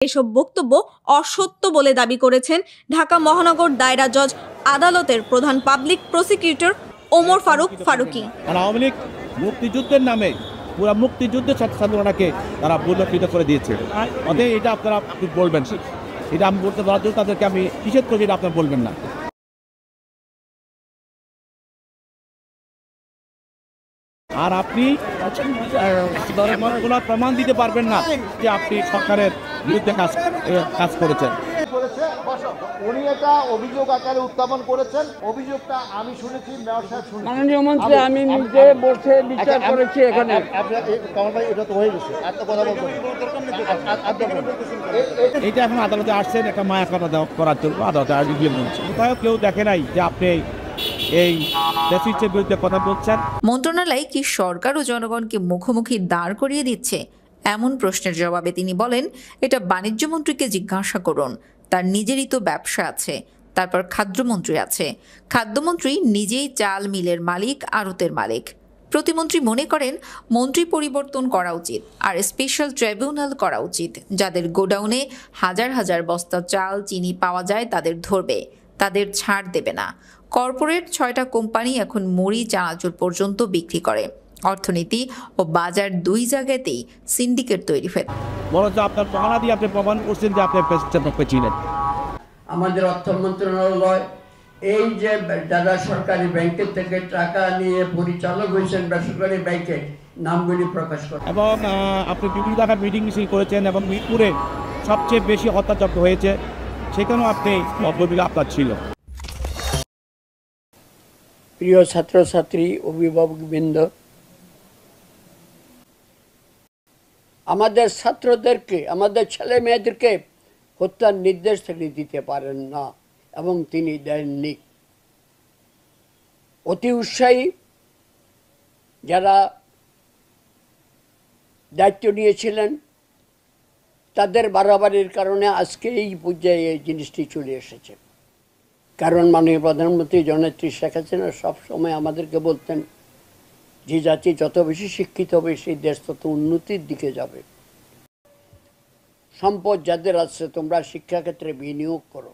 এসব বক্তব্য অসত্য বলে দাবি করেছেন ঢাকা মহানগর দায়রা জজ আদালতের প্রধান পাবলিক প্রসিকিউটর ওমর ফারুক ফারুকী। আওয়ামী লীগ মুক্তিযুদ্ধের নামে পুরো মুক্তিযুদ্ধের ছাত্রটাকে তারা পরিলক্ষিত করে দিয়েছে। অতএব এটা আপনারা বলবেন, এটা আমি বলতে পারার জন্য তাদেরকে আমি নিষেধ করি, এটা আপনারা বলবেন না। আর আপনি কোনো প্রমাণ দিতে পারবেন না যে আপনি সরকারের বিরুদ্ধে কাজ করেছেন। উনি এটা অভিযোগ আকারে উত্থাপন করেছেন। অভিযোগটা আমি শুনেছি, মেয়র সাহেব শুনেছেন। মাননীয় মন্ত্রী, আমি নিজে বসে বিচার করেছি। এখানে কামাল ভাই, এটা তো হয়ে গেছে, আর তো কথা বলতে এটা এখন আদালতে আসছেন একটা মায়া কথা করার জন্য আদালতে আজ গিয়ে বলছে। কোথাও কেউ দেখে নাই যে আপনি এই দেশের বিরুদ্ধে কথা বলছেন। মন্ত্রণালয় কি সরকার ও জনগণকে মুখোমুখি দাঁড় করিয়ে দিচ্ছে? এমন প্রশ্নের জবাবে তিনি বলেন, এটা বাণিজ্যমন্ত্রীকে জিজ্ঞাসা করুন, তার নিজেরই তো ব্যবসা আছে। তারপর খাদ্যমন্ত্রী আছে, খাদ্যমন্ত্রী নিজেই চাল মিলের মালিক, আড়তের মালিক। প্রতিমন্ত্রী মনে করেন মন্ত্রী পরিবর্তন করা উচিত, আর স্পেশাল ট্রাইব্যুনাল করা উচিত। যাদের গোডাউনে হাজার হাজার বস্তা চাল চিনি পাওয়া যায় তাদের ধরবে, তাদের ছাড় দেবে না। কর্পোরেট 6টা কোম্পানি এখন মুড়ি চানাচুর পর্যন্ত বিক্রি করে। অর্থনীতি ও বাজার দুই জায়গাতেই সিন্ডিকেট তৈরি হয়ে। বরঞ্চ আপনার পাহারা দিয়ে আপনি প্রমাণ করছেন যে আপনি প্রেসিডেন্টকে চিনেন। আমাদের অর্থ মন্ত্রণালয় এই যে যারা সরকারি ব্যাংকের থেকে টাকা নিয়ে পরিচালক হয়েছেন বেসরকারি ব্যাংকের নামগুলি প্রকাশ করে। এবং আপনি বিভিন্ন জায়গায় মিটিং মিছিল করেছেন এবং মিরপুরে সবচেয়ে বেশি হত্যাযজ্ঞ হয়েছে, সেখানেও আপনি ভূমিকা আপনার ছিল। প্রিয় ছাত্রছাত্রী, অভিভাবকবৃন্দ, আমাদের ছাত্রদেরকে, আমাদের ছেলে মেয়েদেরকে হত্যার নির্দেশ তিনি দিতে পারেন না এবং তিনি দেননি। অতি উৎসাহী যারা দায়িত্ব নিয়েছিলেন তাদের বাড়াবাড়ির কারণে আজকে এই পর্যায়ে এই জিনিসটি চলে এসেছে। কারণ মাননীয় প্রধানমন্ত্রী জননেত্রী শেখ হাসিনা সবসময় আমাদেরকে বলতেন যে জাতি যত বেশি শিক্ষিত হবে সেই দেশ তত উন্নতির দিকে যাবে। সম্পদ যাদের আছে তোমরা শিক্ষাক্ষেত্রে বিনিয়োগ করো,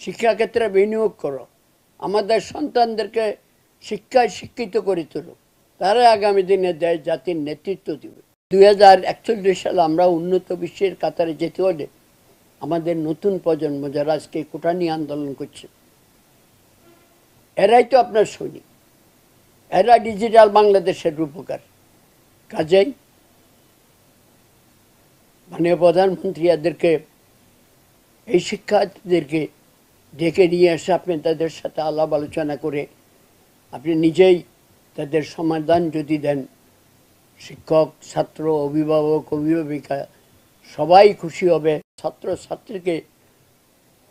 শিক্ষাক্ষেত্রে বিনিয়োগ করো, আমাদের সন্তানদেরকে শিক্ষায় শিক্ষিত করে তোলো, তারা আগামী দিনে দেশ জাতির নেতৃত্ব দেবে। 2041 সালে আমরা উন্নত বিশ্বের কাতারে যেতে হলে আমাদের নতুন প্রজন্ম যারা আজকে কোটা নিয়ে আন্দোলন করছে, এরাই তো আপনার সৈনিক, এরা ডিজিটাল বাংলাদেশের রূপকার। কাজেই মাননীয় প্রধানমন্ত্রী এদেরকে, এই শিক্ষার্থীদেরকে ডেকে নিয়ে এসে আপনি তাদের সাথে আলাপ আলোচনা করে আপনি নিজেই তাদের সমাধান যদি দেন, শিক্ষক, ছাত্র, অভিভাবক, অভিভাবিকা সবাই খুশি হবে। ছাত্র ছাত্রীকে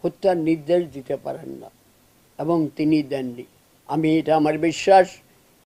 হত্যার নির্দেশ দিতে পারেন না এবং তিনি দেননি। আমি এটা আমার বিশ্বাস।